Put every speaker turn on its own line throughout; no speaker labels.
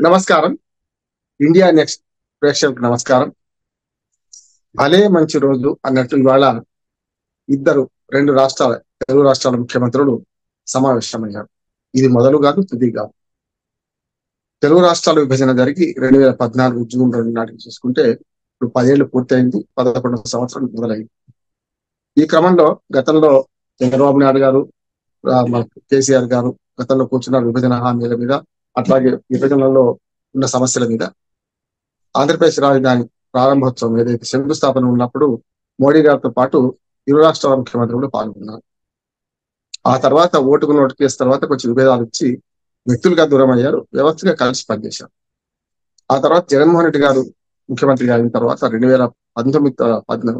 నమస్కారం. India next ప్రేక్షకులకు నమస్కారం. భలే మంచి రోజు అన్నట్టు ఇవాళ ఇద్దరు తెలుగు రాష్ట్రాల ముఖ్యమంత్రులు సమావేశమయ్యారు. ఇది మొదలు కాదు, తుది కాదు. తెలుగు రాష్ట్రాల విభజన జరిగి 2014 జూన్ 2 నాటికి చూసుకుంటే ఇప్పుడు 10 ఏళ్లు పూర్తయింది. 11వ సంవత్సరం మొదలైంది. ఈ క్రమంలో గతంలో చంద్రబాబు నాయుడు గారు, మన కేసీఆర్ గారు గతంలో కూర్చున్న విభజన హామీల మీద, అట్లాగే విభజనలో ఉన్న సమస్యల మీద, ఆంధ్రప్రదేశ్ రాజధాని ప్రారంభోత్సవం ఏదైతే శంకుస్థాపన ఉన్నప్పుడు మోడీ గారితో పాటు ఇరు రాష్ట్రాల ముఖ్యమంత్రులు పాల్గొన్నారు. ఆ తర్వాత ఓటుకు నోటు కేసు తర్వాత కొంచెం విభేదాలు ఇచ్చి వ్యక్తులుగా దూరం అయ్యారు, వ్యవస్థగా కలిసి పనిచేశారు. ఆ తర్వాత జగన్మోహన్ రెడ్డి గారు ముఖ్యమంత్రి అయిన తర్వాత 2019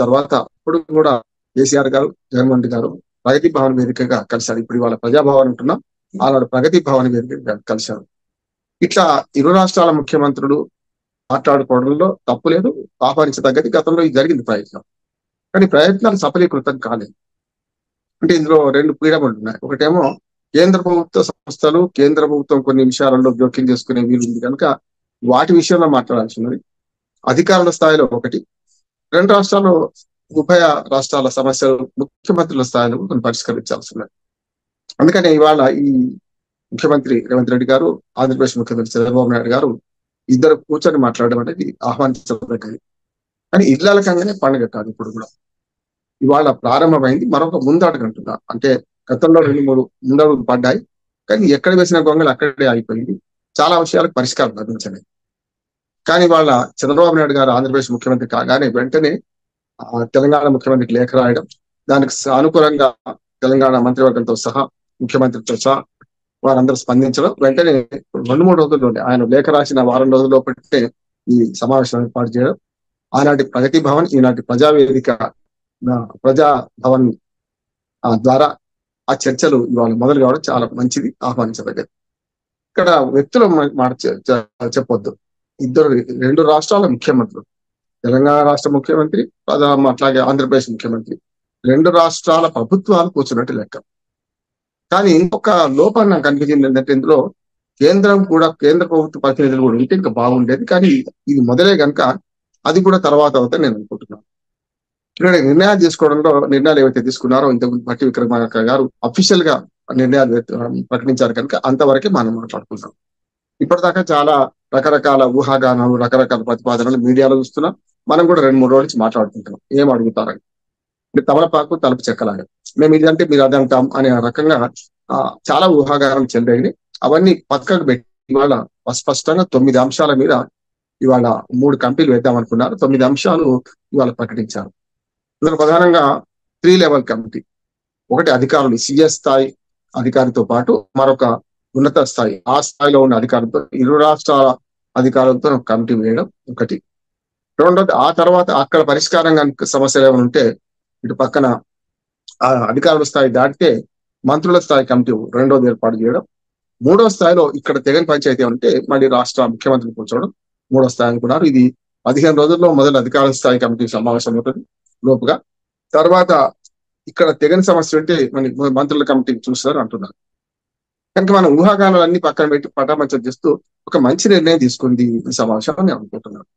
తర్వాత ఇప్పుడు కూడా కేసీఆర్ గారు, జగన్మోహన్ రెడ్డి గారు ప్రగతి భవన్ వేదికగా కలిశారు. ఇప్పుడు ఇవాళ ప్రజాభవన్ అంటున్నాం, ఆనాడు ప్రగతి భవన్ వేదికగా కలిశారు. ఇట్లా ఇరు రాష్ట్రాల ముఖ్యమంత్రులు మాట్లాడుకోవడంలో తప్పు లేదు, ఆహ్వానించదగ్గది. గతంలో ఇది జరిగింది ప్రయత్నం, కానీ ప్రయత్నాలు సఫలీకృతం కాలేదు. అంటే ఇందులో రెండు పీడమలు ఉన్నాయి. ఒకటేమో కేంద్ర ప్రభుత్వ సంస్థలు, కేంద్ర ప్రభుత్వం కొన్ని విషయాలలో జోక్యం చేసుకునే వీలుంది కనుక వాటి విషయంలో మాట్లాడాల్సి ఉన్నది. అధికారుల స్థాయిలో ఒకటి, రెండు రాష్ట్రాలు ఉభయ రాష్ట్రాల సమస్యలు ముఖ్యమంత్రుల స్థాయిలో కొన్ని పరిష్కరించాల్సి ఉన్నది. అందుకని ఇవాళ ఈ ముఖ్యమంత్రి రేవంత్ రెడ్డి గారు, ఆంధ్రప్రదేశ్ ముఖ్యమంత్రి చంద్రబాబు నాయుడు గారు ఇద్దరు కూర్చొని మాట్లాడడం అనేది ఆహ్వానించదగ్గది. కానీ ఇళ్ళకంగానే పండుగ కాదు. ఇప్పుడు కూడా ఇవాళ ప్రారంభమైంది మరొక ముందడుగు అంటున్నా. అంటే గతంలో 2-3 ముందడుగులు పడ్డాయి, కానీ ఎక్కడ వేసిన గొంగలు అక్కడే అయిపోయింది. చాలా విషయాలకు పరిష్కారం లభించలేదు. కానీ వాళ్ళ చంద్రబాబు నాయుడు గారు ఆంధ్రప్రదేశ్ ముఖ్యమంత్రి కాగానే వెంటనే తెలంగాణ ముఖ్యమంత్రికి లేఖ రాయడం, దానికి అనుకూలంగా తెలంగాణ మంత్రివర్గంతో సహా, ముఖ్యమంత్రితో సహా వారందరూ స్పందించడం, వెంటనే 2-3 రోజుల్లోనే ఆయన లేఖ రాసిన వారం రోజుల్లో పెట్టే ఈ సమావేశం ఏర్పాటు చేయడం, ఆనాటి ప్రగతి భవన్, ఈనాటి ప్రజావేదిక ప్రజా భవన్ ద్వారా ఆ చర్చలు ఇవాళ మొదలు కావడం చాలా మంచిది, ఆహ్వానించదగ్గది. ఇక్కడ వ్యక్తుల మాట చెప్పొద్దు. రెండు రాష్ట్రాల ముఖ్యమంత్రులు, తెలంగాణ రాష్ట్ర ముఖ్యమంత్రి, అట్లాగే ఆంధ్రప్రదేశ్ ముఖ్యమంత్రి, రెండు రాష్ట్రాల ప్రభుత్వాలు కూర్చున్నట్టు లెక్క. కానీ ఇంకొక లోపం నాకు అనిపించింది ఏంటంటే, ఇందులో కేంద్ర ప్రభుత్వ ప్రతినిధులు కూడా ఉంటే ఇంకా బాగుండేది. కానీ ఇది మొదలే కనుక అది కూడా తర్వాత అవుతాయి నేను అనుకుంటున్నాను. ఇక్కడ నిర్ణయాలు తీసుకోవడంలో నిర్ణయాలు ఏవైతే తీసుకున్నారో, ఇంతకు భట్టి విక్రమార్క గారు అఫీషియల్ గా నిర్ణయాలు ప్రకటించారు కనుక అంతవరకే మనం మాట్లాడుకుంటాం. ఇప్పటిదాకా చాలా రకరకాల ఊహాగానాలు, రకరకాల ప్రతిపాదనలు మీడియాలో చూస్తున్నాం. మనం కూడా 2-3 రోజుల నుంచి మాట్లాడుకుంటున్నాం ఏం అడుగుతారని. తమలపాకు తలుపు చెక్కలాగా, మేము ఇది అంటే మీరు అది అంటాం అనే రకంగా చాలా ఊహాగానం చెందాయి. అవన్నీ పక్కకు పెట్టి ఇవాళ స్పష్టంగా 9 అంశాల మీద ఇవాళ 3 కమిటీలు వేద్దాం అనుకున్నారు. 9 అంశాలు ఇవాళ ప్రకటించారు. ఇందులో ప్రధానంగా 3 లెవెల్ కమిటీ, ఒకటి అధికారులు, సిఎస్ స్థాయి అధికారితో పాటు మరొక ఉన్నత స్థాయి, ఆ స్థాయిలో ఉన్న అధికారులతో, ఇరు రాష్ట్రాల అధికారులతో కమిటీ వేయడం ఒకటి. రెండోది, ఆ తర్వాత అక్కడ పరిష్కారంగా సమస్యలు ఏమైనా ఉంటే ఇటు పక్కన ఆ అధికారుల స్థాయి దాటితే మంత్రుల స్థాయి కమిటీ రెండోది ఏర్పాటు చేయడం. మూడో స్థాయిలో ఇక్కడ తెగని పంచాయతీ ఉంటే మళ్ళీ రాష్ట్ర ముఖ్యమంత్రిని కూర్చోవడం మూడో స్థాయి అనుకున్నారు. ఇది 15 రోజుల్లో మొదటి అధికారుల స్థాయి కమిటీ సమావేశం అవుతుంది లోపుగా. తర్వాత ఇక్కడ తెగని సమస్య ఉంటే మంత్రుల కమిటీ చూస్తారు అంటున్నారు. కనుక మనం ఊహాగానాలన్నీ పక్కన పెట్టి పటాపంచలు చేస్తూ ఒక మంచి నిర్ణయం తీసుకుంది ఈ సమావేశం అని అనుకుంటున్నాను.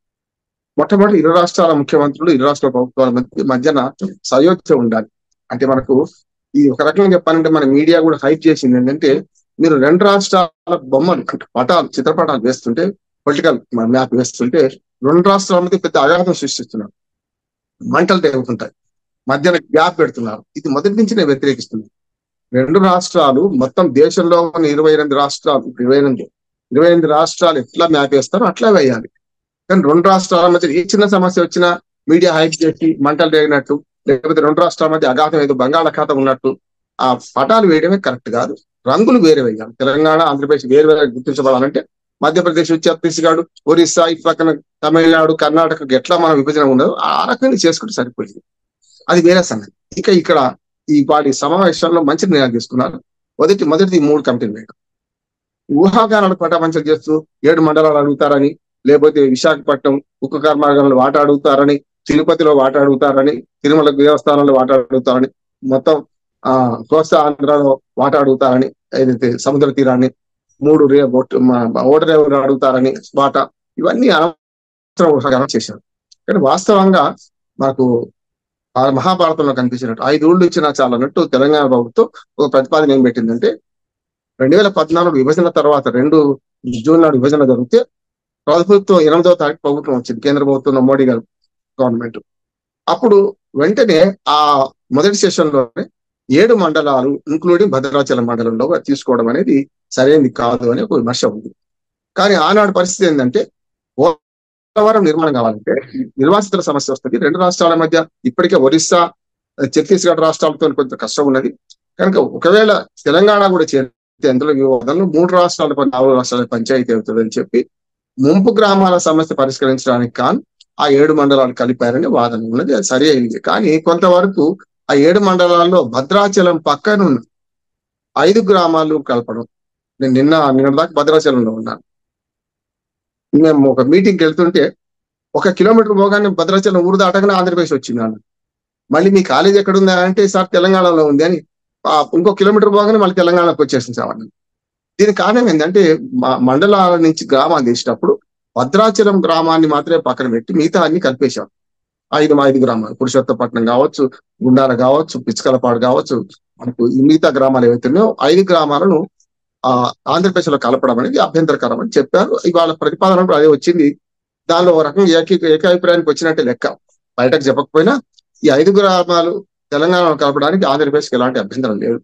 మొట్టమొదటి ఇరు రాష్ట్రాల ముఖ్యమంత్రులు, ఇరు రాష్ట్రాల ప్రభుత్వాల మధ్యన సయోధ్య ఉండాలి. అంటే మనకు ఈ ఒక రకంగా చెప్పాలంటే మన మీడియా కూడా హైప్ చేసింది ఏంటంటే, మీరు రెండు రాష్ట్రాల బొమ్మలు, పటాలు, చిత్రపటాలు వేస్తుంటే, పొలిటికల్ మ్యాప్ వేస్తుంటే రెండు రాష్ట్రాల మధ్య పెద్ద అగాధం సృష్టిస్తున్నారు, మంటలు తెగుతుంటాయి, మధ్యన గ్యాప్ పెడుతున్నారు. ఇది మొదటి నుంచి నేను వ్యతిరేకిస్తున్నాను. రెండు రాష్ట్రాలు మొత్తం దేశంలో ఉన్న 28 రాష్ట్రాలు, 28 రాష్ట్రాలు ఎట్లా మ్యాప్ వేస్తారో అట్లా వేయాలి. కానీ రెండు రాష్ట్రాల మధ్య ఏ చిన్న సమస్య వచ్చినా మీడియా హైప్ చేసి మంటలు రేగినట్టు, లేకపోతే రెండు రాష్ట్రాల మధ్య అగాధం ఏదో బంగాళాఖాతం ఉన్నట్టు ఆ పటాలు వేయడమే కరెక్ట్ కాదు. రంగులు వేరే వేయాలి. తెలంగాణ, ఆంధ్రప్రదేశ్ వేరు వేరే గుర్తించబడాలంటే మధ్యప్రదేశ్, ఛత్తీస్గఢ్, ఒరిస్సా, ఇటు పక్కన తమిళనాడు, కర్ణాటక ఎట్లా మన విభజన ఉండదు ఆ రకంగా చేసుకుంటే సరిపోయింది. అది వేరే సంగతి. ఇక్కడ ఈ వాటి సమావేశాల్లో మంచి నిర్ణయాలు తీసుకున్నారు. మొదటి 3 కమిటీలు వేయడం, ఊహాగానాలకు పటాపంచలు చేస్తూ 7 మండలాలు అడుగుతారని, లేకపోతే విశాఖపట్నం ఉక్కు కర్మాగారంలో వాటా అడుగుతారని, తిరుపతిలో వాటా అడుగుతారని, తిరుమల దేవస్థానంలో వాటా అడుగుతారని, మొత్తం కోస్తా ఆంధ్రలో వాటా అడుగుతారని, ఏదైతే సముద్ర తీరాన్ని ఓటర్ ఎవరు అడుగుతారని బాట ఇవన్నీ అనవసరం చేశారు. కానీ వాస్తవంగా మనకు మహాభారతంలో కనిపించినట్టు 5 ఊళ్ళు ఇచ్చినా చాలన్నట్టు తెలంగాణ ప్రభుత్వం ఒక ప్రతిపాదన ఏం పెట్టిందంటే 2014 విభజన తర్వాత 2 జూన్ నాడు విభజన జరిగితే ప్రభుత్వం 8వ తారీఖు ప్రభుత్వం వచ్చింది, కేంద్ర ప్రభుత్వం మోడీ గారు గవర్నమెంట్. అప్పుడు వెంటనే ఆ మొదటి సెషన్ లోనే 7 మండలాలు ఇంక్లూడింగ్ భద్రాచలం మండలంలో తీసుకోవడం అనేది సరైనది కాదు అని ఒక విమర్శ ఉంది. కానీ ఆనాడు పరిస్థితి ఏంటంటే పోలవరం నిర్మాణం కావాలంటే నిర్వాసితుల సమస్య వస్తుంది. 2 రాష్ట్రాల మధ్య ఇప్పటికే ఒరిస్సా ఛత్తీస్గఢ్ రాష్ట్రాలతో కొంత కష్టం ఉన్నది. కనుక ఒకవేళ తెలంగాణ కూడా చేరితే అందులో వివాదంలో 3 రాష్ట్రాల 4 రాష్ట్రాల పంచాయతీ అవుతుందని చెప్పి ముంపు గ్రామాల సమస్య పరిష్కరించడానికి కాను ఆ 7 మండలాలు కలిపారని వాదన ఉన్నది. అది సరి అయింది. కానీ కొంతవరకు ఆ 7 మండలాల్లో భద్రాచలం పక్కనున్న 5 గ్రామాలు కలపడం. నేను నిన్న దాకా భద్రాచలంలో ఉన్నాను. మేము ఒక మీటింగ్కి వెళ్తుంటే 1 కిలోమీటర్ పోగానే భద్రాచలం ఊరు దాటగానే ఆంధ్రప్రదేశ్ వచ్చింది అన్న. మళ్ళీ మీ కాలేజ్ ఎక్కడుందా అంటే సార్ తెలంగాణలో ఉంది అని. ఇంకో కిలోమీటర్ పోగానే మళ్ళీ తెలంగాణకు వచ్చేసింది సార్. దీనికి కారణం ఏంటంటే మండలాల నుంచి గ్రామాలు తీసినప్పుడు భద్రాచలం గ్రామాన్ని మాత్రమే పక్కన పెట్టి మిగతా అన్ని కలిపేశాం. 5 గ్రామాలు, పురుషోత్తపట్నం కావచ్చు, గుండాల కావచ్చు, పిచ్చుకలపాడు కావచ్చు, మనకు ఈ మిగతా గ్రామాలు ఏవైతున్నాయో 5 గ్రామాలను ఆంధ్రప్రదేశ్ లో కలపడం అనేది అభ్యంతరకరం అని చెప్పారు. ఇవాళ ప్రతిపాదన అదే వచ్చింది. దానిలో ఒక రకంగా ఏకాభిప్రాయానికి వచ్చినట్టే లెక్క. బయటకు చెప్పకపోయినా ఈ 5 గ్రామాలు తెలంగాణలో కలపడానికి ఆంధ్రప్రదేశ్కి ఎలాంటి అభ్యంతరం లేదు.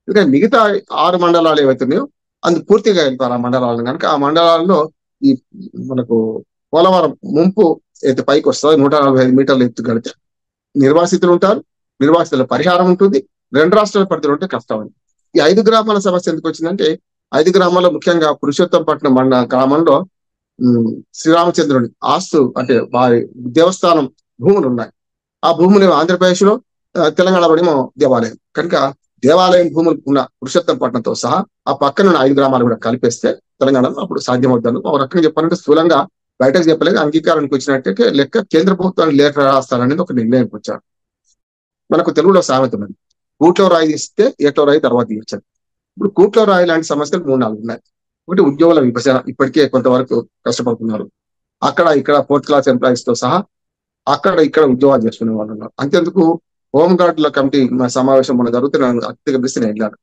ఎందుకంటే మిగతా 6 మండలాలు ఏవైతున్నాయో అందు పూర్తిగా వెళ్తారు ఆ మండలాలను. కనుక ఆ మండలాల్లో ఈ మనకు పోలవరం ముంపు అయితే పైకి వస్తుంది 145 మీటర్ల ఎత్తు కడితే నిర్వాసితులు ఉంటారు, నిర్వాసితుల పరిహారం ఉంటుంది, 2 రాష్ట్రాల పరిధిలో ఉంటే కష్టం. ఈ 5 గ్రామాల సమస్య ఎందుకు వచ్చిందంటే 5 గ్రామాల్లో ముఖ్యంగా పురుషోత్తంపట్నం గ్రామంలో శ్రీరామచంద్రుని ఆస్తు అంటే వారి దేవస్థానం భూములు ఉన్నాయి. ఆ భూములు ఆంధ్రప్రదేశ్ లో, తెలంగాణ పడేమో దేవాలయం. కనుక దేవాలయం భూములు ఉన్న పురుషోత్తంపట్నంతో సహా ఆ పక్కన 5 గ్రామాలు కూడా కలిపేస్తే తెలంగాణలో అప్పుడు సాధ్యమవుతాను. ఒక రకంగా చెప్పాలంటే స్థూలంగా బయటకు చెప్పలేదు, అంగీకారానికి వచ్చినట్టే లెక్క కేంద్ర ప్రభుత్వానికి లేఖ రాస్తారనేది ఒక నిర్ణయానికి వచ్చారు. మనకు తెలుగులో సామెత ఉన్నది, కూట్లో రాయి తీస్తే ఏట్లో రాయి తర్వాత తీర్చారు. ఇప్పుడు కూట్లో రాయి లాంటి సమస్యలు 3-4 ఉన్నాయి. ఒకటి ఉద్యోగుల విభజన, ఇప్పటికే కొంతవరకు కష్టపడుతున్నారు. అక్కడ ఇక్కడ 4th క్లాస్ ఎంప్లాయీస్ తో సహా అక్కడ ఇక్కడ ఉద్యోగాలు చేసుకునే వాళ్ళు ఉన్నారు. అంతేందుకు హోంగార్డుల కమిటీ సమావేశం మన జరుగుతున్న అత్యధిక దృష్టిని వెళ్ళారు.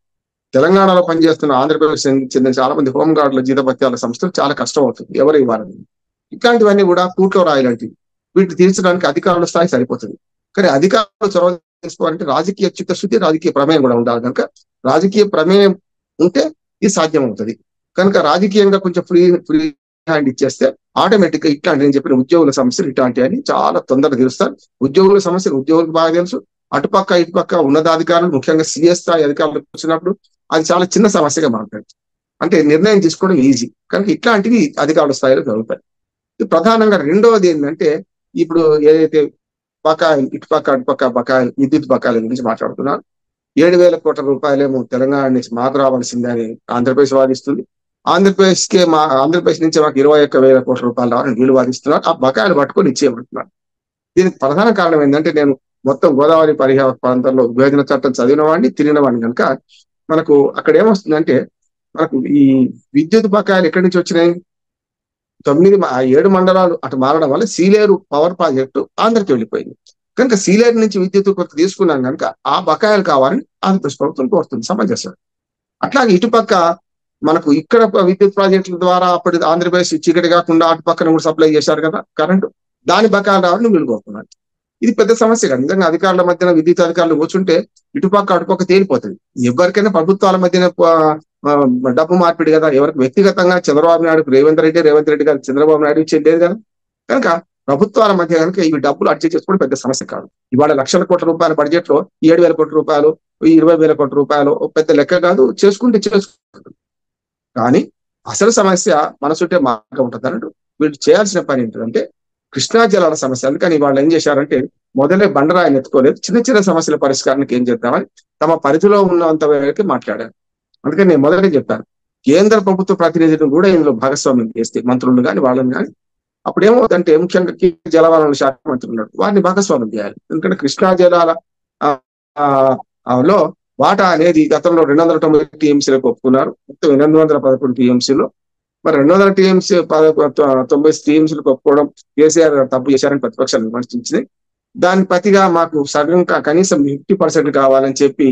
తెలంగాణలో పనిచేస్తున్న ఆంధ్రప్రదేశ్ చెందిన చాలా మంది హోంగార్డుల జీతభత్యాల సంస్థలు చాలా కష్టం అవుతుంది, ఎవరు ఇవ్వాలని. ఇట్లాంటివన్నీ కూడా కూట్లో రాయలాంటివి. వీటిని తీర్చడానికి అధికారుల స్థాయి సరిపోతుంది. కానీ అధికారులు చొరవ తీసుకోవాలంటే రాజకీయ చిత్తశుద్ధి, రాజకీయ ప్రమేయం కూడా ఉండాలి. కనుక రాజకీయ ప్రమేయం ఉంటే ఇది సాధ్యం అవుతుంది. కనుక రాజకీయంగా కొంచెం ఫ్రీ హ్యాండ్ ఇచ్చేస్తే ఆటోమేటిక్ గా ఇట్లాంటి నేను చెప్పిన ఉద్యోగుల సమస్యలు ఇట్లాంటి అని చాలా తొందరగా తీరుస్తారు. ఉద్యోగుల సమస్యలు ఉద్యోగులకు బాగా తెలుసు. అటుపక్క ఇటుపక్క ఉన్నతాధికారులు, ముఖ్యంగా సిఎస్ స్థాయి అధికారులు వచ్చినప్పుడు అది చాలా చిన్న సమస్యగా మారుతుంది. అంటే నిర్ణయం తీసుకోవడం ఈజీ. కనుక ఇట్లాంటివి అధికారుల స్థాయిలో జరుగుతాయి. ప్రధానంగా రెండవది ఏంటంటే ఇప్పుడు ఏదైతే బకాయిలు ఇటుపక్క అటుపక్క బకాయిలు, విద్యుత్ బకాయిల గురించి మాట్లాడుతున్నారు. 7,000 కోట్ల రూపాయలేమో తెలంగాణ నుంచి మాకు రావాల్సిందే అని ఆంధ్రప్రదేశ్ వాదిస్తుంది. ఆంధ్రప్రదేశ్ నుంచి మాకు 21,000 కోట్ల రూపాయలు రావాలని వీళ్ళు వాదిస్తున్నారు. ఆ బకాయిలు పట్టుకొని ఇచ్చేయమంటున్నారు. దీనికి ప్రధాన కారణం ఏంటంటే నేను మొత్తం గోదావరి పరిహార ప్రాంతంలో విభజన చట్టం చదివిన వాడిని, తిరిగిన వాడిని. కనుక మనకు అక్కడ ఏమొస్తుందంటే మనకు ఈ విద్యుత్ బకాయిలు ఎక్కడి నుంచి వచ్చినాయి? 7 మండలాలు అటు మారడం వల్ల సీలేరు పవర్ ప్రాజెక్టు ఆంధ్రకి వెళ్ళిపోయింది. కనుక సీలేరు నుంచి విద్యుత్ కొంత తీసుకున్నాం కనుక ఆ బకాయిలు కావాలని ఆంధ్రప్రదేశ్ ప్రభుత్వం కోరుతుంది, సమంజసం. అట్లాగే ఇటుపక్క మనకు ఇక్కడ విద్యుత్ ప్రాజెక్టుల ద్వారా అప్పటి ఆంధ్రప్రదేశ్ చీకటి కాకుండా అటు పక్కన కూడా సప్లై చేశారు కదా కరెంటు, దాని బకాయిలు రావాలని వీళ్ళు కోరుతున్నారు. ఇది పెద్ద సమస్య కదా. నిజంగా అధికారుల మధ్యన విద్యుత్ అధికారులు కూర్చుంటే ఇటుపక్క అటుపక్క తేలిపోతుంది. ఎవరికైనా ప్రభుత్వాల మధ్యన డబ్బు మార్పిడి కదా. ఎవరికి వ్యక్తిగతంగా చంద్రబాబు నాయుడు రేవంత్ రెడ్డి గారు చంద్రబాబు నాయుడు ఇచ్చేది లేదు కదా. కనుక ప్రభుత్వాల మధ్య కనుక ఇవి డబ్బులు అడ్జస్ట్ చేసుకోవడం పెద్ద సమస్య కాదు. ఇవాళ లక్షల కోట్ల రూపాయల బడ్జెట్ లో 7,000 కోట్ల రూపాయలు, 20,000 కోట్ల రూపాయలు పెద్ద లెక్క కాదు. చేసుకుంటే కానీ అసలు సమస్య మనసుంటే మార్గం ఉంటుంది అన్నట్టు వీళ్ళు చేయాల్సిన పని ఏంటంటే కృష్ణా జలాల సమస్య. అందుకని వాళ్ళు ఏం చేశారంటే మొదలే బండరాయిని ఎత్తుకోలేదు, చిన్న చిన్న సమస్యల పరిష్కారానికి ఏం చేద్దామని తమ పరిధిలో ఉన్నంత వరకు మాట్లాడారు. అందుకని నేను మొదలే చెప్పాను, కేంద్ర ప్రభుత్వ ప్రతినిధులను కూడా ఇందులో భాగస్వామ్యం చేస్తే మంత్రులు కానీ వాళ్ళని కానీ అప్పుడు ఏమవుతుందంటే ముఖ్యంగా జలవనరుల శాఖ మంత్రులు ఉన్నాడు, వారిని భాగస్వామ్యం చేయాలి. ఎందుకంటే కృష్ణా జలాల లో వాటా అనేది గతంలో 290 టీఎంసీలకు ఒప్పుకున్నారు. మొత్తం 811 టీఎంసీలో మరి 200 టీఎంసీ 90 టీఎంసీలకు ఒప్పుకోవడం కేసీఆర్ గారు తప్పు చేశారని ప్రతిపక్షాలు విమర్శించింది. దాని ప్రతిగా మాకు సగం కనీసం 50% కావాలని చెప్పి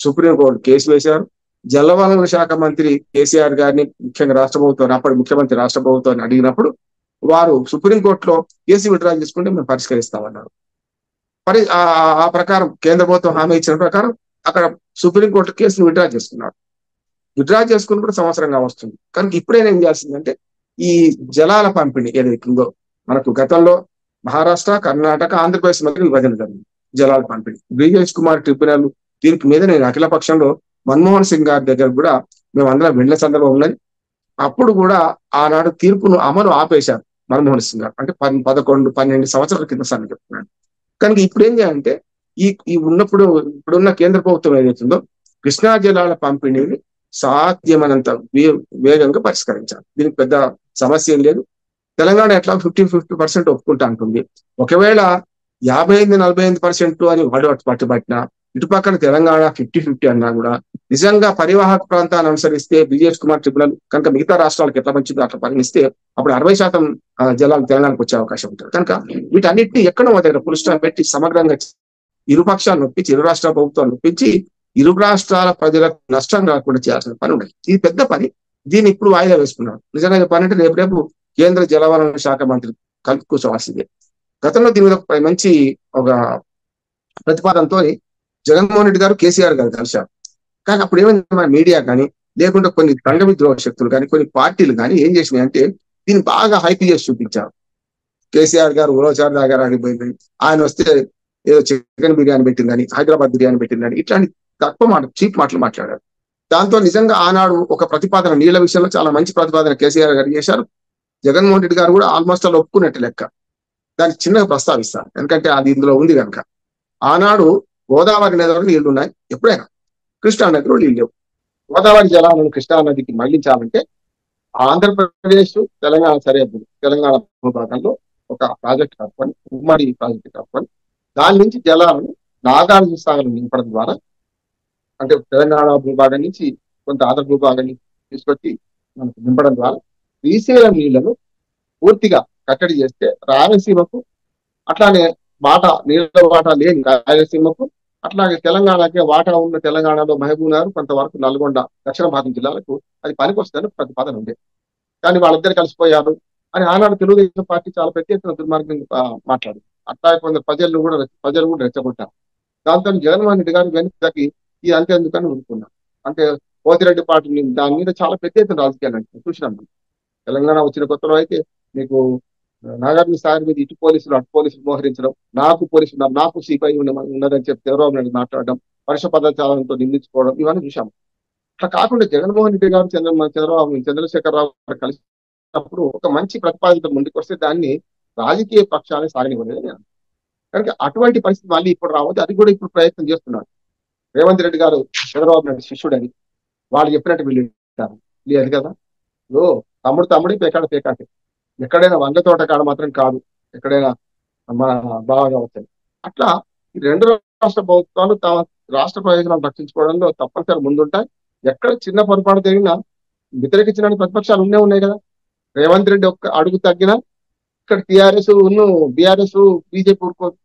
సుప్రీంకోర్టు కేసు వేశారు. జలవనరుల శాఖ మంత్రి కేసీఆర్ గారిని ముఖ్యంగా రాష్ట్ర ప్రభుత్వం అప్పటి ముఖ్యమంత్రి రాష్ట్ర ప్రభుత్వాన్ని అడిగినప్పుడు వారు సుప్రీంకోర్టులో కేసు విత్డ్రా చేసుకుంటే మేము పరిష్కరిస్తామన్నారు. ఆ ప్రకారం కేంద్ర ప్రభుత్వం హామీ ఇచ్చిన ప్రకారం అక్కడ సుప్రీంకోర్టు కేసును విత్డ్రా చేసుకున్నారు. విత్డ్రా చేసుకుని కూడా సంవత్సరంగా వస్తుంది. కనుక ఇప్పుడేం చేయాల్సిందంటే ఈ జలాల పంపిణీ ఏదైతుందో మనకు గతంలో మహారాష్ట్ర, కర్ణాటక, ఆంధ్రప్రదేశ్ మధ్య విభజన జరిగింది. జలాల పంపిణీ బ్రిజేష్ కుమార్ ట్రిబ్యునల్ తీర్పు మీద నేను అఖిల పక్షంలో మన్మోహన్ సింగ్ గారి దగ్గర కూడా మేము అందరం వెళ్ళిన సందర్భం ఉన్నది. అప్పుడు కూడా ఆనాడు తీర్పును అమలు ఆపేశారు మన్మోహన్ సింగ్ గారు. అంటే 11-12 సంవత్సరాల కింద సార్ చెప్తున్నాను. కనుక ఇప్పుడు ఏం చేయాలంటే ఇప్పుడున్న కేంద్ర ప్రభుత్వం ఏదైతుందో కృష్ణా జలాల పంపిణీని సాధ్యమైనంత వేగంగా పరిష్కరించాలి. దీనికి పెద్ద సమస్య ఏం లేదు. తెలంగాణ ఎట్లా 50% ఒప్పుకుంటా అంటుంది. ఒకవేళ 55-45% అని పట్టుబట్టినా ఇటుపక్కన తెలంగాణ 50-50 అన్నా కూడా నిజంగా పరివాహక ప్రాంతాన్ని అనుసరిస్తే బ్రిజేష్ కుమార్ ట్రిబ్యునల్ కనుక మిగతా రాష్ట్రాలకు ఎట్లా మంచిదో అట్లా పరిగణిస్తే అప్పుడు 60% జలాలు తెలంగాణకు వచ్చే అవకాశం ఉంటుంది. కనుక వీటన్నిటిని ఎక్కడో దగ్గర ఫుల్ స్టాప్ పెట్టి సమగ్రంగా ఇరు పక్షాలను నొప్పించి ఇరు రాష్ట్రాల ప్రభుత్వాలు నొప్పించి ఇరు రాష్ట్రాల ప్రజలకు నష్టం రాకుండా చేయాల్సిన పని ఉండదు. ఇది పెద్ద పని. దీన్ని ఇప్పుడు వాయిదా వేసుకున్నారు. నిజంగా చెప్పాలంటే రేపు కేంద్ర జలవనరుల శాఖ మంత్రి కలిపి కూర్చోవాల్సిందే. గతంలో దీని మీద మంచి ఒక ప్రతిపాదనతో జగన్మోహన్ రెడ్డి గారు కేసీఆర్ గారు కలిశారు. కానీ అప్పుడు ఏమైంది, మన మీడియా కానీ లేకుంటే కొన్ని సంఘ విద్రోహ శక్తులు కానీ కొన్ని పార్టీలు కానీ ఏం చేసినాయి అంటే దీన్ని బాగా హైప్ చేసి చూపించారు. కేసీఆర్ గారు ఉలవచారు దాగా ఆగిపోయిందని, ఆయన వస్తే ఏదో చికెన్ బిర్యానీ పెట్టిందని, హైదరాబాద్ బిర్యానీ పెట్టిందని ఇట్లాంటి తక్కువ చీప్ మాటలు మాట్లాడారు. దాంతో నిజంగా ఆనాడు ఒక ప్రతిపాదన నీళ్ల విషయంలో చాలా మంచి ప్రతిపాదన కేసీఆర్ గారు చేశారు. జగన్మోహన్ రెడ్డి గారు కూడా ఆల్మోస్ట్ అలా ఒప్పుకున్నట్టు లెక్క. దానికి చిన్నగా ప్రస్తావిస్తారు, ఎందుకంటే అది ఇందులో ఉంది కనుక. ఆనాడు గోదావరి నదిలో నీళ్లు ఉన్నాయి, ఎప్పుడైనా కృష్ణా నదిలో నీళ్ళు లేవు. గోదావరి జలాలను కృష్ణా నదికి మళ్లించాలంటే ఆంధ్రప్రదేశ్ తెలంగాణ సరిహద్దు తెలంగాణ భూభాగంలో ఒక ప్రాజెక్ట్ కట్టుకొని ఉమ్మడి ప్రాజెక్ట్ కట్టుకొని దాని నుంచి జలాలను నాగార్జున సాగర్ నింపడం ద్వారా, అంటే తెలంగాణ భూభాగం నుంచి కొంత ఆంధ్ర భూభాగం నుంచి తీసుకొచ్చి మనకు నింపడం ద్వారా శ్రీశైలం నీళ్లను పూర్తిగా కట్టడి చేస్తే రాయలసీమకు, అట్లానే నీళ్ళ వాటా లేని రాయలసీమకు, అట్లాగే తెలంగాణకి వాటా ఉన్న తెలంగాణలో మహబూబ్నగర్ కొంతవరకు నల్గొండ దక్షిణ భారత జిల్లాలకు అది పనికొస్తుందని ప్రతిపాదన ఉంది. కానీ వాళ్ళిద్దరు కలిసిపోయారు అని ఆనాడు తెలుగుదేశం పార్టీ చాలా పెద్ద ఎత్తున దుర్మార్గంగా మాట్లాడు. అట్లా కొందరు ప్రజలు కూడా రెచ్చగొట్టారు. దాంతో జగన్మోహన్ రెడ్డి గారు వెనుకకి ఈ అంతేందుకని ఊరుకున్నారు. అంటే పోతిరెడ్డి పార్టీ దాని మీద చాలా పెద్ద ఎత్తున రాజకీయాలు అంటే చూసినాం. తెలంగాణ వచ్చిన కొత్తలో అయితే మీకు నాగార్జున సాగర్ మీద ఇటు పోలీసులు అటు పోలీసులు మోహరించడం, నాకు సిపిఐ ఉన్నదని చెప్పి చంద్రబాబు నాయుడు మాట్లాడడం, వర్ష పదార్థాలతో నిందించుకోవడం, ఇవన్నీ చూసాం. అట్లా కాకుండా జగన్మోహన్ రెడ్డి గారు చంద్రశేఖరరావు గారు కలిసినప్పుడు ఒక మంచి ప్రతిపాదనతో ముందుకు వస్తే దాన్ని రాజకీయ పక్షాన్ని సాగనివ్వలేదు నేను. కనుక అటువంటి పరిస్థితి మళ్ళీ ఇప్పుడు రావద్దు. అది కూడా ఇప్పుడు ప్రయత్నం చేస్తున్నాడు రేవంత్ రెడ్డి గారు. చంద్రబాబు నాయుడు శిష్యుడని వాళ్ళు చెప్పినట్టు వీళ్ళు లేదు కదా. తమ్ముడే పేకాటే. ఎక్కడైనా వంగ తోట కాడ మాత్రం కాదు, ఎక్కడైనా మన బాగా అవుతాయి. అట్లా ఈ రెండు రాష్ట్ర ప్రభుత్వాలు తమ రాష్ట్ర ప్రయోజనాలు రక్షించుకోవడంలో తప్పనిసరి ముందుంటాయి. ఎక్కడ చిన్న పొరపాటు జరిగినా వ్యతిరేకించడానికి ప్రతిపక్షాలు ఉన్నాయి కదా. రేవంత్ రెడ్డి ఒక్క అడుగు తగ్గినా ఇక్కడ టీఆర్ఎస్ బీఆర్ఎస్ బీజేపీ ఊరుకోదు.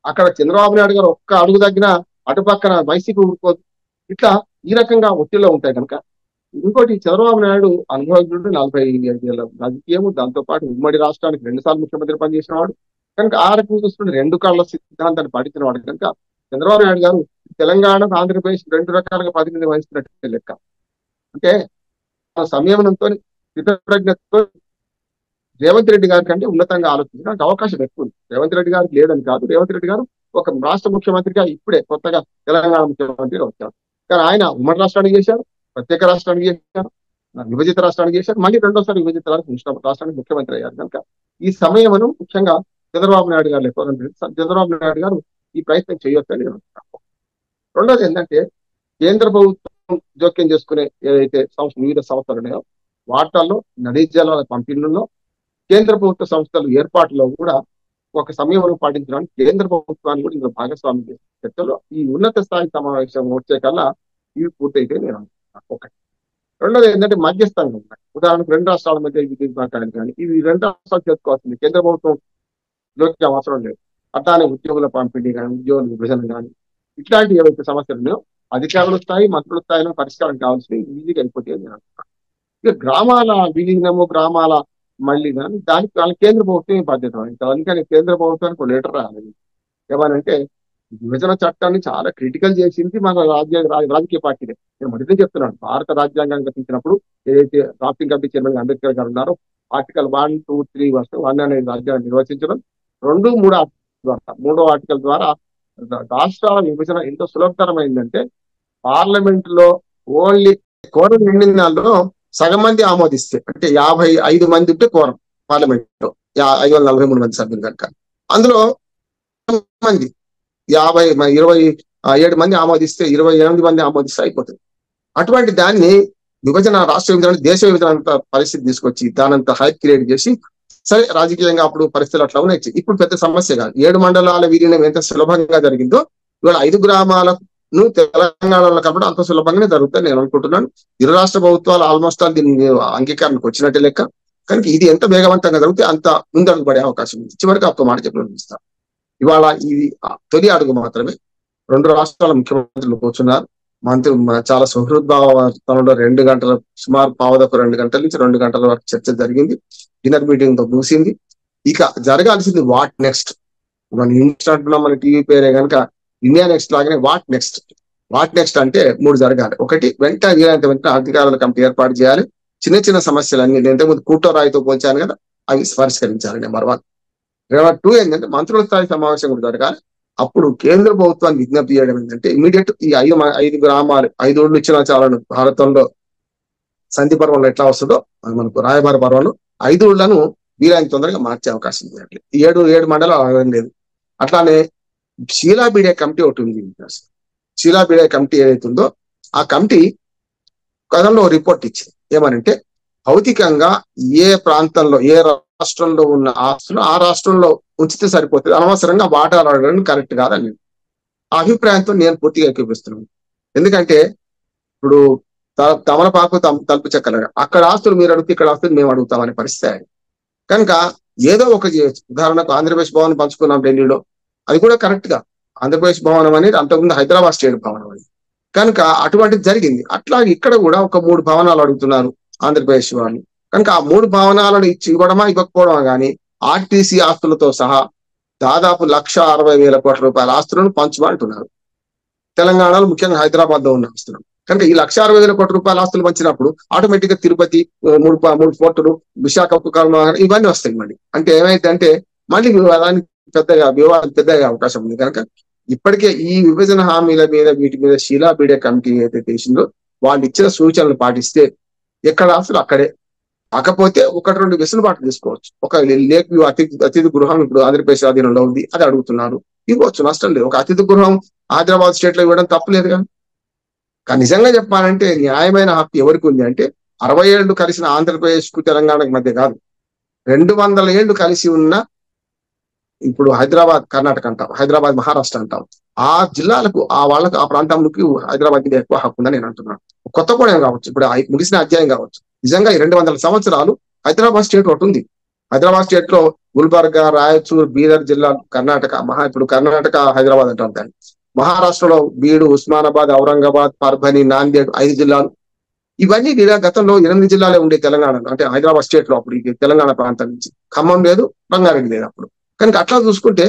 అక్కడ చంద్రబాబు నాయుడు గారు ఒక్క అడుగు తగ్గినా అటుపక్కన వైసీపీ ఊరుకోదు. ఇట్లా ఈ రకంగా ఒత్తిడిలో ఉంటాయి కనుక. ఇంకోటి, చంద్రబాబు నాయుడు అనుభవజ్ఞుడు, 45 ఏళ్ళ రాజకీయము, దాంతోపాటు ఉమ్మడి రాష్ట్రానికి 2 సార్లు ముఖ్యమంత్రి పనిచేసిన వాడు కనుక ఆ రకంగా చూస్తుంటే 2 కళ్ళ సిద్ధాంతాన్ని పాటించిన వాడు కనుక చంద్రబాబు నాయుడు గారు తెలంగాణ ఆంధ్రప్రదేశ్ 2 రకాలుగా ప్రాతినిధ్యం వహిస్తున్నట్టు లెక్క. అంటే సంయమనంతో స్థితప్రజ్ఞతో రేవంత్ రెడ్డి గారి కంటే ఉన్నతంగా ఆలోచించడానికి అవకాశం ఎక్కువ ఉంది. రేవంత్ రెడ్డి గారికి లేదని కాదు. రేవంత్ రెడ్డి గారు ఒక రాష్ట్ర ముఖ్యమంత్రిగా ఇప్పుడే కొత్తగా తెలంగాణ ముఖ్యమంత్రిగా వచ్చారు. కానీ ఆయన ఉమ్మడి రాష్ట్రానికి చేశారు, ప్రత్యేక రాష్ట్రానికి చేశారు, విభజిత రాష్ట్రానికి చేశారు, మళ్ళీ రెండోసారి విభజిత రాష్ట్రానికి ముఖ్యమంత్రి అయ్యారు. కనుక ఈ సమయమును ముఖ్యంగా చంద్రబాబు నాయుడు గారు చంద్రబాబు నాయుడు గారు ఈ ప్రయత్నం చేయొచ్చని నేను అనుకుంటున్నాను. రెండోది ఏంటంటే, కేంద్ర ప్రభుత్వం జోక్యం చేసుకునే ఏదైతే వివిధ సంస్థలు ఉన్నాయో వాటిల్లో నదీ జలాల పంపిణీలో కేంద్ర ప్రభుత్వ సంస్థలు ఏర్పాటులో కూడా ఒక సమయంలో పాటించడానికి కేంద్ర ప్రభుత్వాన్ని కూడా ఇందులో భాగస్వామ్యం చేసే చర్చలో ఈ ఉన్నత స్థాయి సమావేశం వచ్చే కల్లా ఇవి పూర్తయితే నేను అనుకుంటున్నాను. ఒకటి. రెండోది ఏంటంటే మధ్యస్థంగా ఉన్నాయి. ఉదాహరణకు రెండు రాష్ట్రాల మధ్య ఇది మాట్లాడింది కానీ ఇవి రెండు రాష్ట్రాలు చేసుకోవాల్సింది. కేంద్ర ప్రభుత్వంలోకి అవసరం లేదు. అట్లానే ఉద్యోగుల పంపిణీ కానీ ఉద్యోగుల విభజన కానీ ఇట్లాంటి ఏవైతే సమస్యలు ఉన్నాయో అధికారుల స్థాయి మంత్రుల స్థాయిలో పరిష్కారం కావాల్సింది ఈజీగా అయిపోతే నేను అనుకుంటున్నాను. ఇక గ్రామాల విలీనము గ్రామాల మళ్ళీ కానీ దానికి వాళ్ళ కేంద్ర ప్రభుత్వమే బాధ్యత వహించాలి. అందుకని కేంద్ర ప్రభుత్వానికి ఒక లెటర్ రాలేదు. ఏమనంటే విభజన చట్టాన్ని చాలా క్రిటికల్ చేసింది మన రాజకీయ పార్టీనే. నేను మొదటి చెప్తున్నాను, భారత రాజ్యాంగాన్ని రచించినప్పుడు ఏదైతే డ్రాఫ్టింగ్ కమిటీ చైర్మన్ అంబేద్కర్ గారు ఉన్నారో ఆర్టికల్ 1, 2, 3 వర్షం 1 అనేది రాజ్యాంగం నిర్వచించడం, 2, 3 ద్వారా 3వ ఆర్టికల్ ద్వారా రాష్ట్రాల విభజన ఎంత సులభతరమైందంటే పార్లమెంట్ లో ఓన్లీ కోరం నిండిన దానిలో సగం మంది ఆమోదిస్తే అంటే 55 మంది ఉంటే కోరం పార్లమెంట్ లో 543 మంది సభ్యులు కనుక అందులో మంది 27 మంది ఆమోదిస్తే 28 మంది ఆమోదిస్తే అయిపోతుంది. అటువంటి దాన్ని రాష్ట్ర విభజన దేశ విభజన పరిస్థితి తీసుకొచ్చి దానంతా హైప్ క్రియేట్ చేసి సరే రాజకీయంగా అప్పుడు పరిస్థితులు అట్లా ఉన్నాయి. ఇప్పుడు పెద్ద సమస్య కాదు. 7 మండలాల విలీనం ఎంత సులభంగా జరిగిందో ఇవాళ 5 గ్రామాలను తెలంగాణలో కలపడం అంత సులభంగానే జరుగుతుంది నేను అనుకుంటున్నాను. ఇరు రాష్ట్ర ప్రభుత్వాలు ఆల్మోస్ట్ దీన్ని అంగీకారానికి వచ్చినట్టే లెక్క. కనుక ఇది ఎంత వేగవంతంగా జరిగితే అంత ముందడుగు పడే అవకాశం ఉంది. చివరికి ఒక మాట చెప్పిస్తాను. ఇవాళ ఇది తొలి అడుగు మాత్రమే. 2 రాష్ట్రాల ముఖ్యమంత్రులు కూర్చున్నారు. చాలా సుహృద్భావంలో 2 గంటల సుమారు 2 గంటల నుంచి 2 గంటల వరకు చర్చ జరిగింది. డిన్నర్ మీటింగ్ తో ముగిసింది. ఇక జరగాల్సింది వాట్ నెక్స్ట్. మన ఇన్స్టాంట్ లో మన టీవీ పేరే కనుక ఇండియా నెక్స్ట్ లాగానే వాట్ నెక్స్ట్ అంటే 3 జరగాలి. ఒకటి, వెంటనే అధికారుల కమిటీ ఏర్పాటు చేయాలి. చిన్న చిన్న సమస్యలన్నీ నేను ఇంతకుముందు కూటరాయితో పోల్చాను కదా, అవి పరిష్కరించాలి. నెంబర్ 1. నెంబర్ 2 ఏంటంటే మంత్రుల స్థాయి సమావేశం కూడా జరగాలి. అప్పుడు కేంద్ర ప్రభుత్వాన్ని విజ్ఞప్తి చేయడం ఏంటంటే ఇమీడియట్ ఈ 5 గ్రామాలు 5 ఊళ్ళు ఇచ్చిన చాలను భారతంలో సంధి పర్వంలో ఎట్లా వస్తుందో మనకు రాయబార పర్వంలో 5 ఊళ్ళను వీలైన తొందరగా మార్చే అవకాశం ఉంది. 7 మండలాలు అడగడం లేదు. అట్లానే షీలా బీడే కమిటీ ఒకటి ఉంది. షీలా బీడే కమిటీ ఏదైతే ఉందో ఆ కమిటీ కథంలో రిపోర్ట్ ఇచ్చింది. ఏమనంటే భౌతికంగా ఏ ప్రాంతంలో ఏ రాష్ట్రంలో ఉన్న ఆస్తులు ఆ రాష్ట్రంలో ఉంచితే సరిపోతుంది, అనవసరంగా వాటాలు అడగడం కరెక్ట్ కాదని ఆ అభిప్రాయంతో నేను పూర్తిగా ఏకీపిస్తున్నాను. ఎందుకంటే ఇప్పుడు తమలపాకు తలుపు చెక్కలుగా అక్కడ ఆస్తులు మీరు అడిగితే ఇక్కడ ఆస్తులు మేము అడుగుతామనే పరిస్థితి. కనుక ఏదో ఒక చేయొచ్చు. ఉదాహరణకు ఆంధ్రప్రదేశ్ భవన్ పంచుకున్నాం ఢిల్లీలో, అది కూడా కరెక్ట్ గా ఆంధ్రప్రదేశ్ భవనం అనేది అంతకుముందు హైదరాబాద్ స్టేట్ భవనం అని. కనుక అటువంటిది జరిగింది. అట్లా ఇక్కడ కూడా ఒక 3 భవనాలు అడుగుతున్నారు ఆంధ్రప్రదేశ్ వాళ్ళు. కనుక ఆ 3 భవనాలను ఇవ్వడమా ఇవ్వకపోవడమా కానీ ఆర్టీసీ ఆస్తులతో సహా దాదాపు 1,60,000 కోట్ల రూపాయల ఆస్తులను పంచమంటున్నారు తెలంగాణలో, ముఖ్యంగా హైదరాబాద్ లో ఉన్న ఆస్తులను. కనుక ఈ 1,60,000 కోట్ల రూపాయల ఆస్తులు పంచినప్పుడు ఆటోమేటిక్ గా తిరుపతి 3 పోర్టులు, విశాఖపట్నం ఇవన్నీ వస్తాయి. మళ్ళీ అంటే ఏమైందంటే మళ్ళీ వివాదానికి పెద్దగా అవకాశం ఉంది. కనుక ఇప్పటికే ఈ విభజన హామీల మీద వీటి మీద షీలా బీడే కమిటీ ఏదైతే చేసిందో వాళ్ళు ఇచ్చిన సూచనలు పాటిస్తే ఎక్కడ ఆస్తులు అక్కడే. కాకపోతే 1-2 వెసులుబాటు తీసుకోవచ్చు. ఒక లేక్ వ్యూ అతిథి గృహం ఇప్పుడు ఆంధ్రప్రదేశ్ ఆధీనంలో ఉంది, అది అడుగుతున్నారు, ఇవ్వచ్చు, నష్టం లేదు. ఒక అతిథి గృహం హైదరాబాద్ స్టేట్ లో ఇవ్వడం తప్పులేదు. కానీ నిజంగా చెప్పాలంటే న్యాయమైన హక్కు ఎవరికి ఉంది అంటే 60 ఏళ్ళు కలిసిన ఆంధ్రప్రదేశ్ కు తెలంగాణకు మధ్య కాదు, 200 ఏళ్ళు కలిసి ఉన్న ఇప్పుడు హైదరాబాద్ కర్ణాటక అంటాం, హైదరాబాద్ మహారాష్ట్ర అంటాం, ఆ జిల్లాలకు వాళ్ళకు ఆ ప్రాంతానికి హైదరాబాద్ మీద ఎక్కువ హక్కు ఉందని నేను అంటున్నాను. కొత్త కోణం కావచ్చు, ఇప్పుడు ముగిసిన అధ్యాయం కావచ్చు. నిజంగా ఈ 200 సంవత్సరాలు హైదరాబాద్ స్టేట్ ఒకటి ఉంది. హైదరాబాద్ స్టేట్ లో గుల్బర్గా, రాయచూర్, బీదర్ జిల్లాలు కర్ణాటక, ఇప్పుడు కర్ణాటక హైదరాబాద్ అంటాం దాన్ని. మహారాష్ట్రలో బీడు, ఉస్మానాబాద్, ఔరంగాబాద్, పర్భని, నాందేడ్ 5 జిల్లాలు. ఇవన్నీ గతంలో 8 జిల్లాలే ఉండే తెలంగాణలో, అంటే హైదరాబాద్ స్టేట్ లో అప్పుడు తెలంగాణ ప్రాంతం నుంచి. ఖమ్మం లేదు, రంగారెడ్డి లేదు అప్పుడు. కనుక అట్లా చూసుకుంటే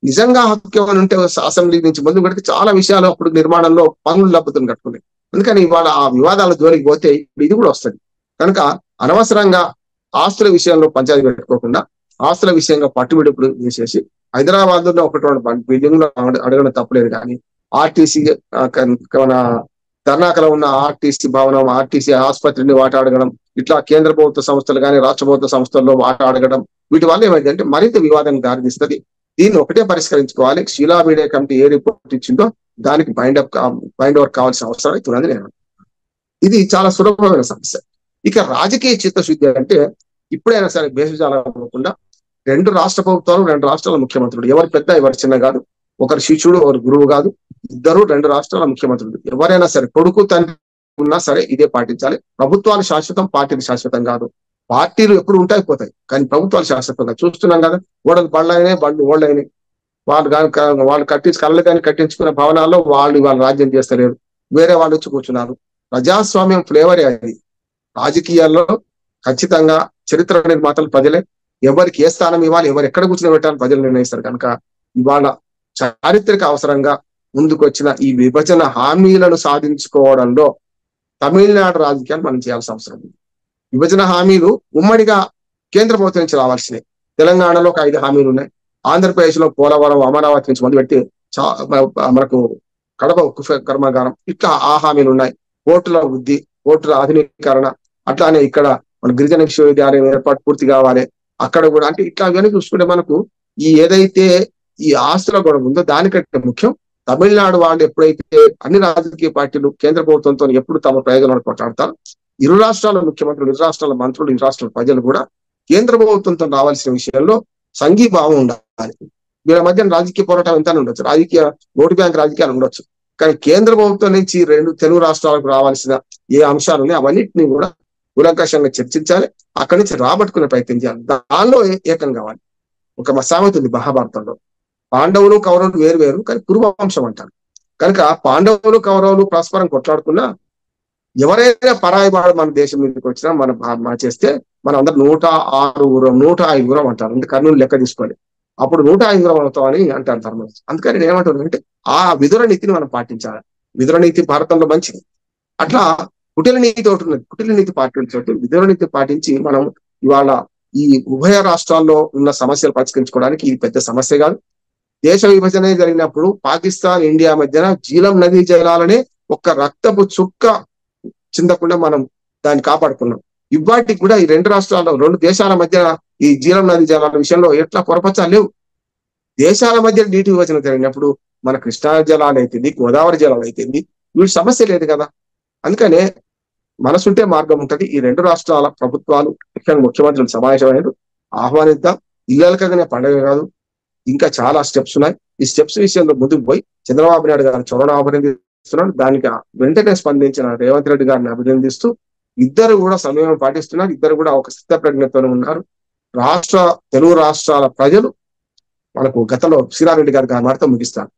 నిజంగా హక్కు ఏమైనా ఉంటే అసెంబ్లీ నుంచి ముందు కడితే చాలా విషయాలు అప్పుడు నిర్మాణంలో పనులు లబ్బుతుని కట్టుకున్నాయి. అందుకని ఇవాళ ఆ వివాదాల జోలికి పోతే ఇది కూడా వస్తుంది. కనుక అనవసరంగా ఆస్తుల విషయంలో పంచాయతీ పెట్టుకోకుండా ఆస్తుల విషయంగా పట్టుబిడుపులు చేసేసి హైదరాబాద్ లో 1-2 బిల్డింగ్లు అడగడం తప్పలేదు. కానీ ఆర్టీసీ మన కర్ణాటకలో ఉన్న ఆర్టీసీ భవనం, ఆర్టీసీ ఆసుపత్రిని వాటా అడగడం, ఇట్లా కేంద్ర ప్రభుత్వ సంస్థలు కానీ రాష్ట్ర ప్రభుత్వ సంస్థల్లో వాటా అడగడం, వీటి వల్ల ఏమైందంటే మరింత వివాదానికి దారితీస్తుంది. దీన్ని ఒకటే పరిష్కరించుకోవాలి. షీలా బీడే కమిటీ ఏ రిపోర్ట్ ఇచ్చిందో దానికి బైండ్ ఓవర్ కావాల్సిన అవసరం అయితే ఉన్నది నేను. ఇది చాలా సులభమైన సమస్య. ఇక రాజకీయ చిత్తశుద్ధి అంటే ఇప్పుడైనా సరే భేషజాలకుండా రెండు రాష్ట్ర ప్రభుత్వాలు, రెండు రాష్ట్రాల ముఖ్యమంత్రులు, ఎవరు పెద్ద ఎవరు చిన్న కాదు, ఒకరు శిష్యుడు ఒకరు గురువు కాదు, ఇద్దరు రెండు రాష్ట్రాల ముఖ్యమంత్రులు. ఎవరైనా సరే కొడుకు తండ్రి ఉన్నా సరే ఇదే పాటించాలి. ప్రభుత్వాలు శాశ్వతం, పార్టీలు శాశ్వతం కాదు. పార్టీలు ఎప్పుడు ఉంటాయి పోతాయి, కానీ ప్రభుత్వాలు శాశ్వతంగా చూస్తున్నాం కదా. ఓడలు బళ్ళైనాయి, బళ్ళు ఓళ్ళైనాయి. వాళ్ళు కళ్ళు కానీ కట్టించుకున్న భవనాల్లో వాళ్ళు రాజ్యం చేస్తలేరు, వేరే వాళ్ళు వచ్చి కూర్చున్నారు. ప్రజాస్వామ్యం ఫ్లేవరే అది. రాజకీయాల్లో ఖచ్చితంగా చరిత్ర నిర్మాతలు ప్రజలే. ఎవరికి ఏ స్థానం ఇవ్వాలి, ఎవరు ఎక్కడ కూర్చుని పెట్టాలని ప్రజలు నిర్ణయిస్తారు. కనుక ఇవాళ చారిత్రక అవసరంగా ముందుకొచ్చిన ఈ విభజన హామీలను సాధించుకోవడంలో తమిళనాడు రాజకీయాలు మనం చేయాల్సిన అవసరం ఉంది. విభజన హామీలు ఉమ్మడిగా కేంద్ర ప్రభుత్వం నుంచి రావాల్సినవి. తెలంగాణలో ఒక 5 హామీలు ఉన్నాయి. ఆంధ్రప్రదేశ్ లో పోలవరం, అమరావతి నుంచి మొదలుపెట్టి మనకు కడప ఉక్కు కర్మాగారం, ఇట్లా ఆ హామీలు ఉన్నాయి. పోర్టుల వృద్ధి, పోర్టుల ఆధునీకరణ, అట్లానే ఇక్కడ మన గిరిజన విశ్వవిద్యాలయం ఏర్పాటు పూర్తి కావాలి. అక్కడ కూడా అంటే ఇట్లా కానీ చూసుకుంటే మనకు ఈ ఏదైతే ఈ ఆస్తుల గొడవ ఉందో దానికంటే ముఖ్యం తమిళనాడు వాళ్ళు ఎప్పుడైతే అన్ని రాజకీయ పార్టీలు కేంద్ర ప్రభుత్వంతో ఎప్పుడు తమ ప్రయోజనాలు కొట్లాడతారు, ఇరు రాష్ట్రాల ముఖ్యమంత్రులు, ఇరు రాష్ట్రాల మంత్రులు, ఇరు రాష్ట్రాల ప్రజలు కూడా కేంద్ర ప్రభుత్వంతో రావాల్సిన విషయంలో సంఘీభావం ఉండాలి. వీళ్ళ మధ్య రాజకీయ పోరాటం ఎంత ఉండొచ్చు, రాజకీయ ఓటు బ్యాంక్ రాజకీయాలు ఉండొచ్చు, కానీ కేంద్ర ప్రభుత్వం నుంచి రెండు తెలుగు రాష్ట్రాలకు రావాల్సిన ఏ అంశాలు ఉన్నాయి అవన్నింటినీ కూడా కూలంకషంగా చర్చించాలి. అక్కడి నుంచి రాబట్టుకునే ప్రయత్నం చేయాలి. దానిలో ఏకం కావాలి. ఒక సామెత ఉంది మహాభారతంలో, పాండవులు కౌరవులు వేరు వేరు కానీ కురువంశం అంటారు. కనుక పాండవులు కౌరవులు పరస్పరం కొట్లాడుకున్నా ఎవరైనా పరాయి వాడు మన దేశం మీదకి వచ్చినా మన చేస్తే మనం అందరు 105 అంటారు. అంటే కర్నూలు లెక్క తీసుకోవాలి. అప్పుడు 105 అవుతామని అంటారు ధర్మం. అందుకని నేను ఏమంటున్నాను అంటే ఆ విదుర నీతిని మనం పాటించాలి. విదుర నీతి భారతంలో మంచిది. అట్లా కుటిల నీతి ఒకటి ఉన్నది. కుటిల నీతి పాటించే విదుర నీతి పాటించి మనం ఇవాళ ఈ ఉభయ రాష్ట్రాల్లో ఉన్న సమస్యలు పరిష్కరించుకోవడానికి ఇది పెద్ద సమస్య కాదు. దేశ విభజన జరిగినప్పుడు పాకిస్తాన్ ఇండియా మధ్యన జీలం నదీ జలాలనే ఒక్క రక్తపు చుక్క చిందకుండా మనం దాన్ని కాపాడుకున్నాం. ఇవాటికి కూడా ఈ రెండు రాష్ట్రాల్లో, రెండు దేశాల మధ్య ఈ జీలం నదీ జలాల విషయంలో ఎట్లా పొరపచ్చాలు లేవు. దేశాల మధ్య నీటి విభజన జరిగినప్పుడు మన కృష్ణా జలాలు అయితేంది, గోదావరి జలాలు అయితేంది, వీటి సమస్య లేదు కదా. అందుకనే మనసుంటే మార్గం ఉంటది. ఈ రెండు రాష్ట్రాల ప్రభుత్వాలు ముఖ్యంగా ముఖ్యమంత్రులు సమావేశమైనప్పుడు ఆహ్వానిద్దాం. ఇళ్ళకగానే పండుగ కాదు, ఇంకా చాలా స్టెప్స్ ఉన్నాయి. ఈ స్టెప్స్ విషయంలో ముందుకు పోయి చంద్రబాబు నాయుడు గారిని చొరవ అభినందిస్తున్నాను. దానికి వెంటనే స్పందించిన రేవంత్ రెడ్డి గారిని అభినందిస్తూ ఇద్దరు కూడా సమయం పాటిస్తున్నారు. ఇద్దరు కూడా ఒక సిద్ధ ప్రజ్ఞతో ఉన్నారు. తెలుగు రాష్ట్రాల ప్రజలు మనకు గతంలో శ్రీరారెడ్డి గారి మాటతో ముగిస్తారు.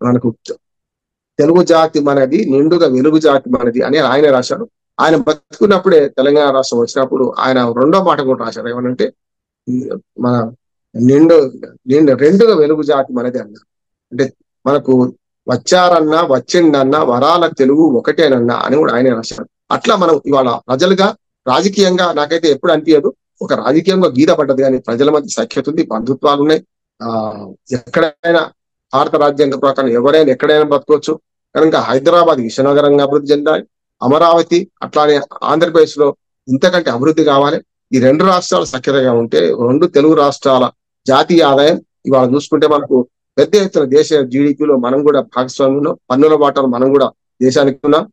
మనకు తెలుగు జాతి మనది, నిండుగా వెలుగు జాతి మనది అని ఆయన రాశాడు. ఆయన బతుకున్నప్పుడే తెలంగాణ రాష్ట్రం వచ్చినప్పుడు ఆయన రెండో మాట కూడా రాశారు. ఏమనంటే మన రెండుగా వెలుగు జాతి మనది అన్నారు. అంటే మనకు వచ్చారన్నా వచ్చిండన్నా వరాల తెలుగు ఒకటేనన్నా అని కూడా ఆయన రాశారు. అట్లా మనం ఇవాళ ప్రజలుగా రాజకీయంగా నాకైతే ఎప్పుడు అనిపించదు ఒక రాజకీయంగా గీత పడ్డది, కానీ ప్రజల మధ్య సఖ్యత ఉంది, బంధుత్వాలు ఉన్నాయి. ఎక్కడైనా భారత రాజ్యాంగ ప్రకారం ఎవరైనా ఎక్కడైనా బతకొచ్చు. కనుక హైదరాబాద్ విశ్వనగరంగా అభివృద్ధి చెందాలి. అమరావతి అట్లానే ఆంధ్రప్రదేశ్ లో ఇంతకంటే అభివృద్ధి కావాలి. ఈ రెండు రాష్ట్రాలు సఖ్యతగా ఉంటే రెండు తెలుగు రాష్ట్రాల జాతీయ ఆదాయం ఇవాళ చూసుకుంటే మనకు పెద్ద ఎత్తున దేశ జీడిపిలో మనం కూడా భాగస్వామ్యంలో, పన్నుల వాటాలు మనం కూడా దేశానికి ఉన్నాం.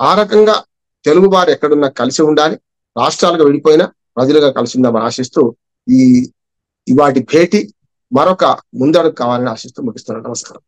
ఆ రకంగా తెలుగు వారు ఎక్కడున్నా కలిసి ఉండాలి. రాష్ట్రాలుగా విడిపోయినా ప్రజలుగా కలిసి ఉందామని ఆశిస్తూ వాటి భేటీ మరొక ముందడుగు కావాలని ఆశిస్తూ ముగిస్తున్నాను. నమస్కారం.